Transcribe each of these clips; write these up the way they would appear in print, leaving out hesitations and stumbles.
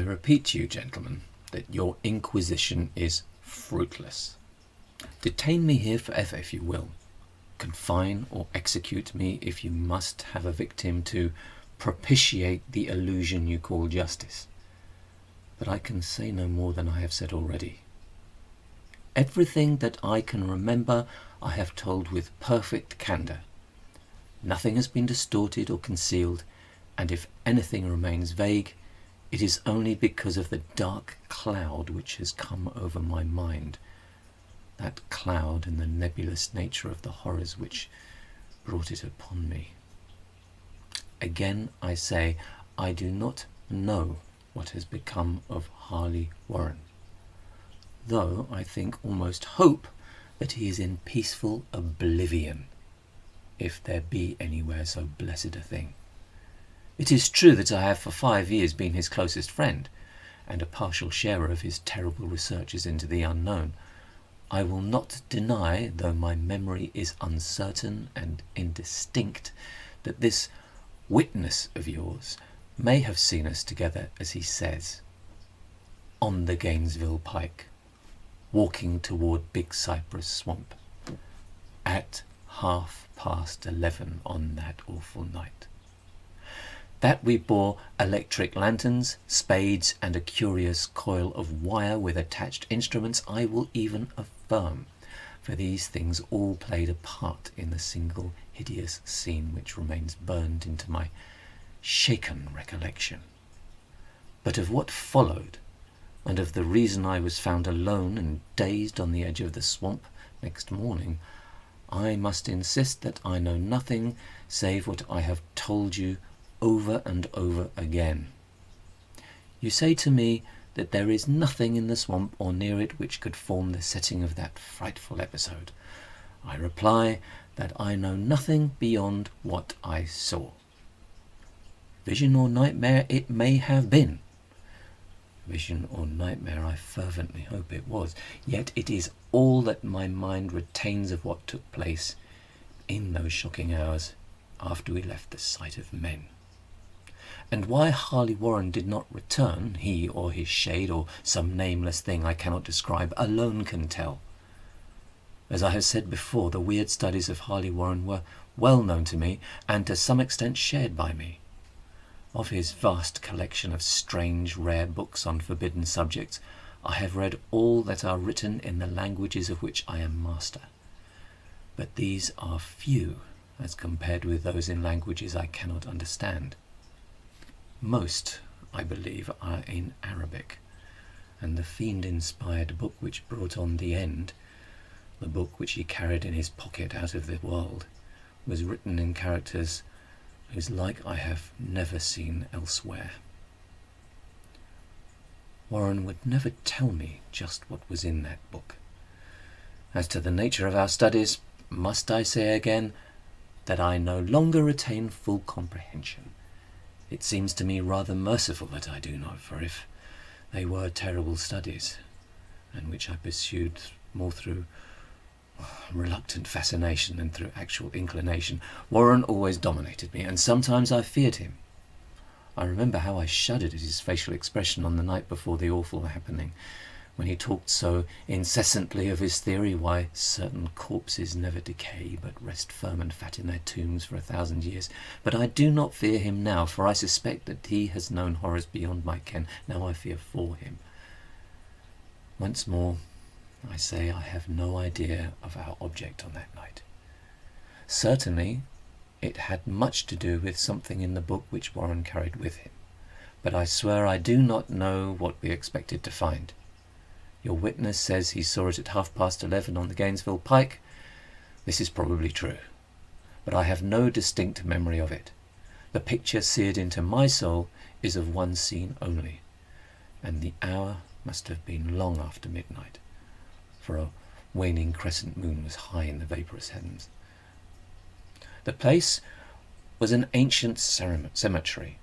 I repeat to you, gentlemen, that your inquisition is fruitless. Detain me here forever if you will. Confine or execute me if you must have a victim to propitiate the illusion you call justice. But I can say no more than I have said already. Everything that I can remember I have told with perfect candour. Nothing has been distorted or concealed, and if anything remains vague, it is only because of the dark cloud which has come over my mind, that cloud and the nebulous nature of the horrors which brought it upon me. Again I say, I do not know what has become of Harley Warren, though I think almost hope that he is in peaceful oblivion, if there be anywhere so blessed a thing. It is true that I have for 5 years been his closest friend, and a partial sharer of his terrible researches into the unknown. I will not deny, though my memory is uncertain and indistinct, that this witness of yours may have seen us together, as he says, on the Gainesville Pike, walking toward Big Cypress Swamp, at 11:30 on that awful night. That we bore electric lanterns, spades, and a curious coil of wire with attached instruments, I will even affirm, for these things all played a part in the single hideous scene which remains burned into my shaken recollection. But of what followed, and of the reason I was found alone and dazed on the edge of the swamp next morning, I must insist that I know nothing save what I have told you over and over again. You say to me that there is nothing in the swamp or near it which could form the setting of that frightful episode. I reply that I know nothing beyond what I saw. Vision or nightmare it may have been. Vision or nightmare I fervently hope it was, yet it is all that my mind retains of what took place in those shocking hours after we left the sight of men. And why Harley Warren did not return, he or his shade or some nameless thing I cannot describe, alone can tell. As I have said before, the weird studies of Harley Warren were well known to me, and to some extent shared by me. Of his vast collection of strange, rare books on forbidden subjects, I have read all that are written in the languages of which I am master. But these are few as compared with those in languages I cannot understand. Most, I believe, are in Arabic, and the fiend-inspired book which brought on the end, the book which he carried in his pocket out of the world, was written in characters whose like I have never seen elsewhere. Warren would never tell me just what was in that book. As to the nature of our studies, must I say again that I no longer retain full comprehension. It seems to me rather merciful that I do not, for if they were terrible studies, and which I pursued more through reluctant fascination than through actual inclination, Warren always dominated me, and sometimes I feared him. I remember how I shuddered at his facial expression on the night before the awful happening, when he talked so incessantly of his theory why certain corpses never decay, but rest firm and fat in their tombs for 1,000 years. But I do not fear him now, for I suspect that he has known horrors beyond my ken. Now I fear for him. Once more, I say I have no idea of our object on that night. Certainly, it had much to do with something in the book which Warren carried with him, but I swear I do not know what we expected to find. Your witness says he saw it at 11:30 on the Gainesville Pike. This is probably true, but I have no distinct memory of it. The picture seared into my soul is of one scene only, and the hour must have been long after midnight, for a waning crescent moon was high in the vaporous heavens. The place was an ancient cemetery,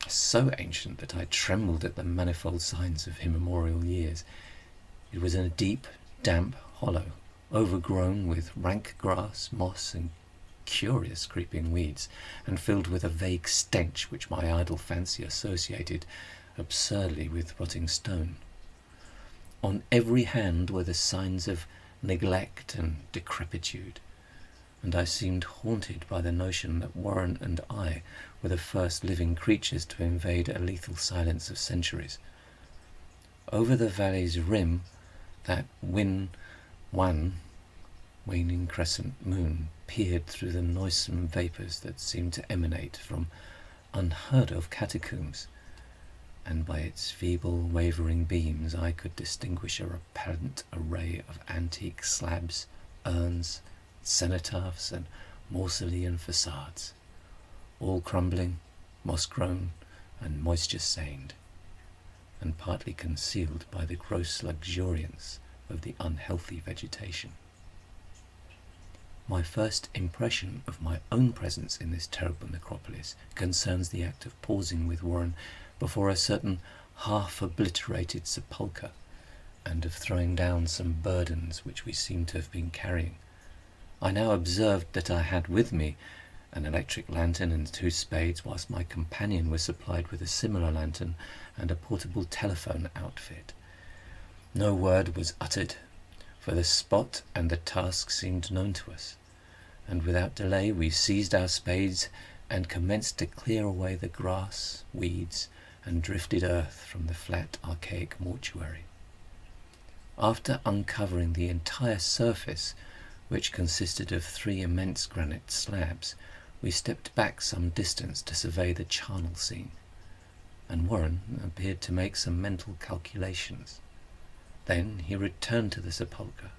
so ancient that I trembled at the manifold signs of immemorial years. It was in a deep, damp hollow, overgrown with rank grass, moss, and curious creeping weeds, and filled with a vague stench which my idle fancy associated absurdly with rotting stone. On every hand were the signs of neglect and decrepitude, and I seemed haunted by the notion that Warren and I were the first living creatures to invade a lethal silence of centuries. Over the valley's rim, that waning crescent moon peered through the noisome vapours that seemed to emanate from unheard-of catacombs, and by its feeble, wavering beams I could distinguish a repellent array of antique slabs, urns, cenotaphs, and mausolean facades, all crumbling, moss-grown, and moisture-stained, and partly concealed by the gross luxuriance of the unhealthy vegetation. My first impression of my own presence in this terrible necropolis concerns the act of pausing with Warren before a certain half-obliterated sepulchre, and of throwing down some burdens which we seemed to have been carrying. I now observed that I had with me an electric lantern and 2 spades, whilst my companion was supplied with a similar lantern and a portable telephone outfit. No word was uttered, for the spot and the task seemed known to us, and without delay we seized our spades and commenced to clear away the grass, weeds, and drifted earth from the flat, archaic mortuary. After uncovering the entire surface, which consisted of 3 immense granite slabs, we stepped back some distance to survey the charnel scene, and Warren appeared to make some mental calculations. Then he returned to the sepulchre,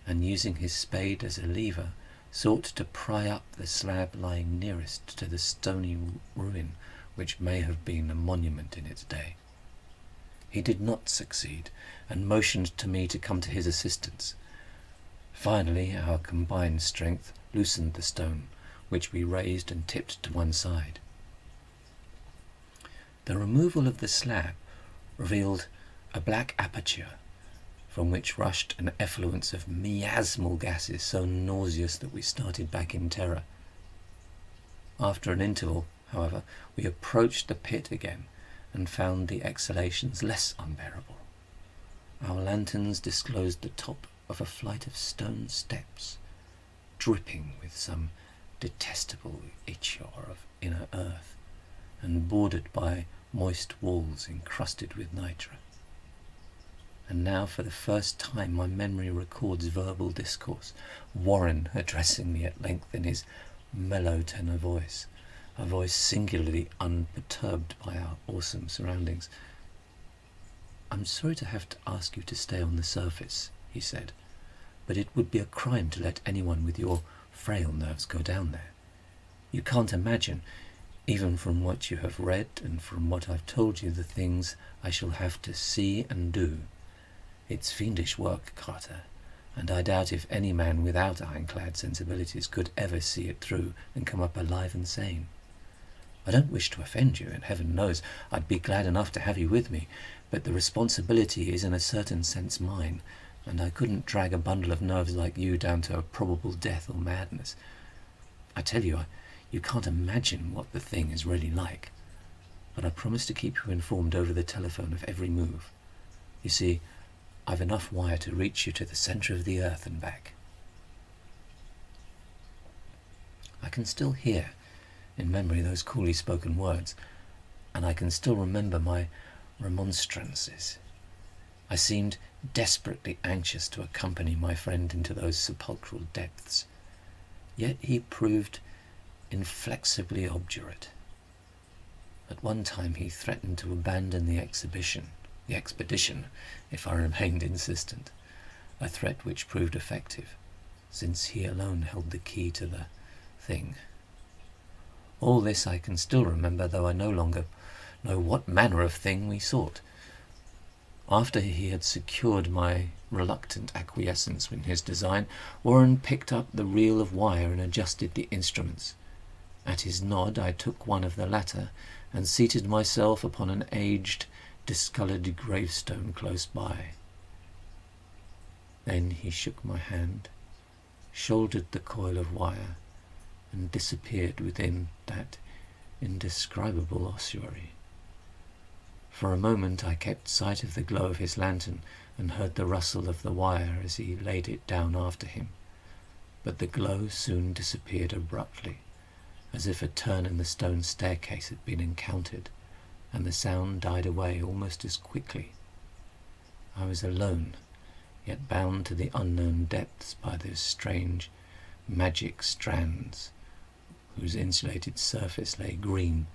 and using his spade as a lever, sought to pry up the slab lying nearest to the stony ruin which may have been a monument in its day. He did not succeed, and motioned to me to come to his assistance. Finally, our combined strength loosened the stone, which we raised and tipped to one side. The removal of the slab revealed a black aperture, from which rushed an effluence of miasmal gases so nauseous that we started back in terror. After an interval, however, we approached the pit again, and found the exhalations less unbearable. Our lanterns disclosed the top of a flight of stone steps, dripping with some detestable ichor of inner earth, and bordered by moist walls encrusted with nitre. And now, for the first time, my memory records verbal discourse, Warren addressing me at length in his mellow tenor voice, a voice singularly unperturbed by our awesome surroundings. "I'm sorry to have to ask you to stay on the surface," he said, "but it would be a crime to let anyone with your frail nerves go down there. You can't imagine, even from what you have read and from what I've told you, the things I shall have to see and do. It's fiendish work, Carter, and I doubt if any man without ironclad sensibilities could ever see it through and come up alive and sane. I don't wish to offend you, and heaven knows I'd be glad enough to have you with me, but the responsibility is in a certain sense mine, and I couldn't drag a bundle of nerves like you down to a probable death or madness. I tell you, you can't imagine what the thing is really like, but I promise to keep you informed over the telephone of every move. You see, I've enough wire to reach you to the centre of the earth and back." I can still hear in memory those coolly spoken words, and I can still remember my remonstrances. I seemed desperately anxious to accompany my friend into those sepulchral depths, yet he proved inflexibly obdurate. At one time he threatened to abandon the expedition, if I remained insistent, a threat which proved effective, since he alone held the key to the thing. All this I can still remember, though I no longer know what manner of thing we sought. After he had secured my reluctant acquiescence in his design, Warren picked up the reel of wire and adjusted the instruments. At his nod I took one of the latter, and seated myself upon an aged, discoloured gravestone close by. Then he shook my hand, shouldered the coil of wire, and disappeared within that indescribable ossuary. For a moment I kept sight of the glow of his lantern and heard the rustle of the wire as he laid it down after him. But the glow soon disappeared abruptly, as if a turn in the stone staircase had been encountered, and the sound died away almost as quickly. I was alone, yet bound to the unknown depths by those strange, magic strands, whose insulated surface lay green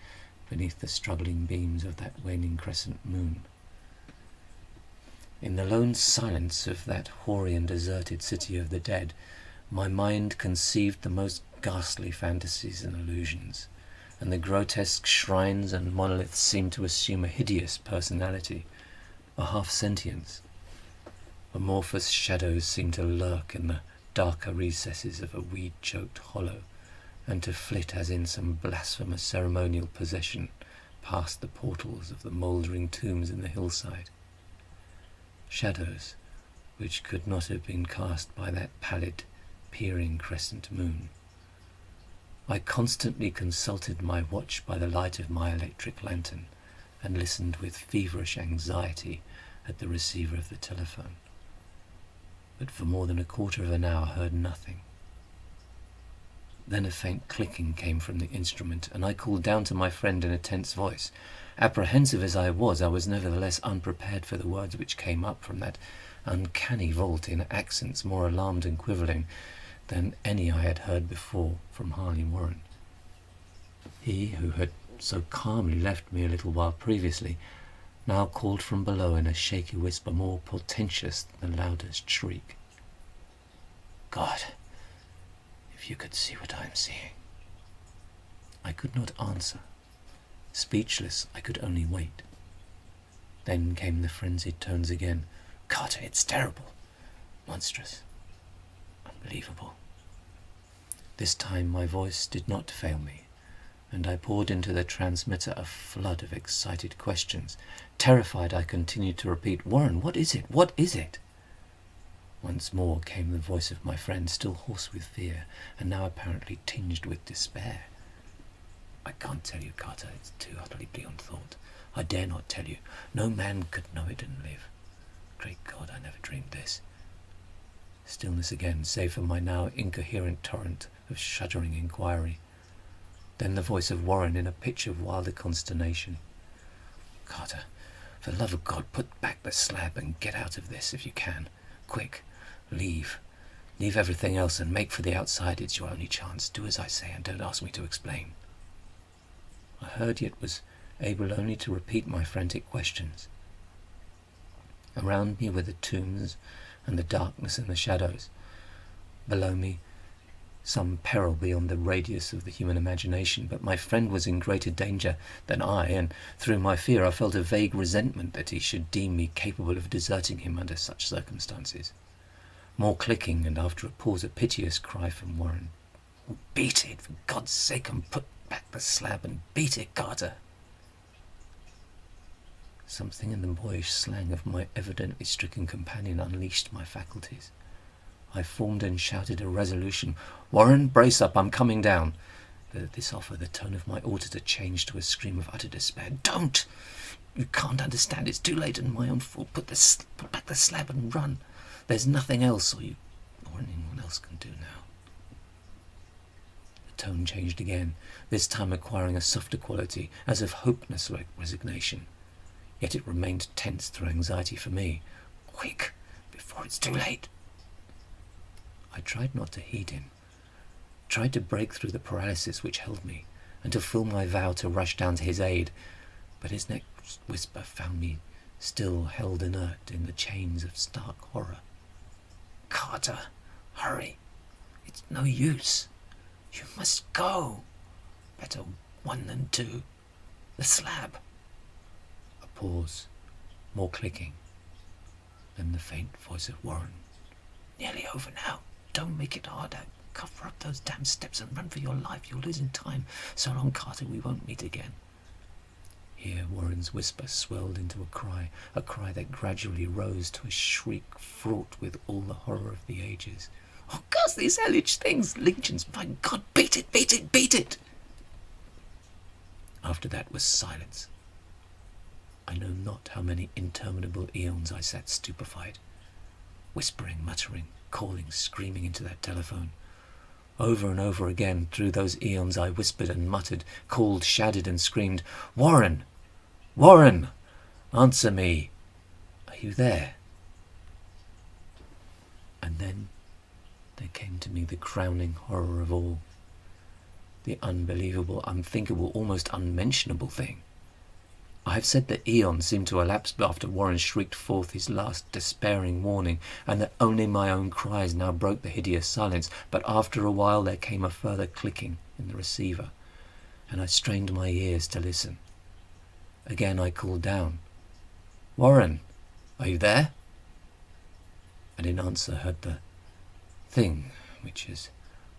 beneath the struggling beams of that waning crescent moon. In the lone silence of that hoary and deserted city of the dead, my mind conceived the most ghastly fantasies and illusions, and the grotesque shrines and monoliths seemed to assume a hideous personality, a half-sentience. Amorphous shadows seemed to lurk in the darker recesses of a weed-choked hollow, and to flit as in some blasphemous ceremonial possession past the portals of the mouldering tombs in the hillside. Shadows which could not have been cast by that pallid, peering crescent moon. I constantly consulted my watch by the light of my electric lantern, and listened with feverish anxiety at the receiver of the telephone. But for more than a quarter of an hour heard nothing. Then a faint clicking came from the instrument, and I called down to my friend in a tense voice. Apprehensive as I was nevertheless unprepared for the words which came up from that uncanny vault in accents more alarmed and quivering than any I had heard before from Harley Warren. He, who had so calmly left me a little while previously, now called from below in a shaky whisper more portentous than the loudest shriek. "God, if you could see what I am seeing." I could not answer. Speechless, I could only wait. Then came the frenzied tones again. "Carter, it's terrible, monstrous, unbelievable." This time my voice did not fail me, and I poured into the transmitter a flood of excited questions. Terrified, I continued to repeat, "Warren, what is it? What is it?" Once more came the voice of my friend, still hoarse with fear, and now apparently tinged with despair. "I can't tell you, Carter. It's too utterly beyond thought. I dare not tell you. No man could know it and live. Great God, I never dreamed this." Stillness again, save for my now incoherent torrent of shuddering inquiry. Then the voice of Warren in a pitch of wilder consternation. "Carter, for the love of God, put back the slab and get out of this if you can. Quick, leave. Leave everything else and make for the outside. It's your only chance. Do as I say and don't ask me to explain." I heard, yet was able only to repeat my frantic questions. Around me were the tombs and the darkness and the shadows. Below me, some peril beyond the radius of the human imagination, but my friend was in greater danger than I, and through my fear I felt a vague resentment that he should deem me capable of deserting him under such circumstances. More clicking, and after a pause a piteous cry from Warren. "Beat it, for God's sake, and put back the slab, and beat it, Carter." Something in the boyish slang of my evidently stricken companion unleashed my faculties. I formed and shouted a resolution. "Warren, brace up, I'm coming down." But at this offer the tone of my auditor changed to a scream of utter despair. "Don't! You can't understand. It's too late and my own fault. Put back the slab and run. There's nothing else or anyone else can do now." The tone changed again, this time acquiring a softer quality, as of hopeless resignation. Yet it remained tense through anxiety for me. "Quick, before it's too late." I tried not to heed him, tried to break through the paralysis which held me, and to fill my vow to rush down to his aid, but his next whisper found me still held inert in the chains of stark horror. "Carter, hurry. It's no use. You must go. Better one than two. The slab." A pause, more clicking, then the faint voice of Warren. "Nearly over now. Don't make it harder. Cover up those damn steps and run for your life. You're losing time. So long, Carter, we won't meet again." Here Warren's whisper swelled into a cry that gradually rose to a shriek fraught with all the horror of the ages. "Oh, curse these hellish things! Legions, my God, beat it, beat it, beat it!" After that was silence. I know not how many interminable eons I sat stupefied, whispering, muttering, calling, screaming into that telephone. Over and over again through those eons I whispered and muttered, called, shouted and screamed, "Warren! Warren! Answer me! Are you there?" And then there came to me the crowning horror of all, the unbelievable, unthinkable, almost unmentionable thing. I have said that eons seemed to elapse after Warren shrieked forth his last despairing warning, and that only my own cries now broke the hideous silence, but after a while there came a further clicking in the receiver, and I strained my ears to listen. Again I called down, "Warren, are you there?" And in answer heard the thing which has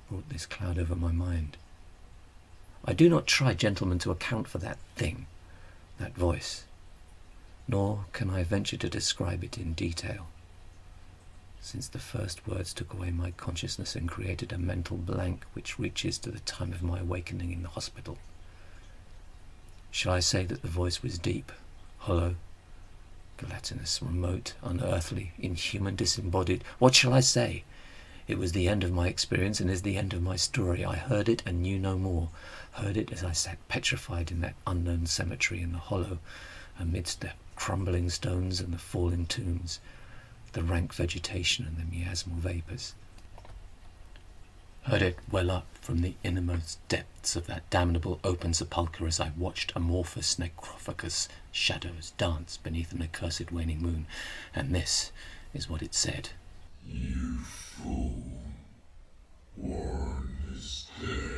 brought this cloud over my mind. I do not try, gentlemen, to account for that thing, that voice, nor can I venture to describe it in detail, since the first words took away my consciousness and created a mental blank which reaches to the time of my awakening in the hospital. Shall I say that the voice was deep, hollow, gelatinous, remote, unearthly, inhuman, disembodied? What shall I say? It was the end of my experience and is the end of my story. I heard it and knew no more. Heard it as I sat petrified in that unknown cemetery in the hollow, amidst the crumbling stones and the falling tombs, the rank vegetation and the miasmal vapours. Heard it well up from the innermost depths of that damnable open sepulchre as I watched amorphous necrophagous shadows dance beneath an accursed waning moon. And this is what it said. "You fool. Warren is dead."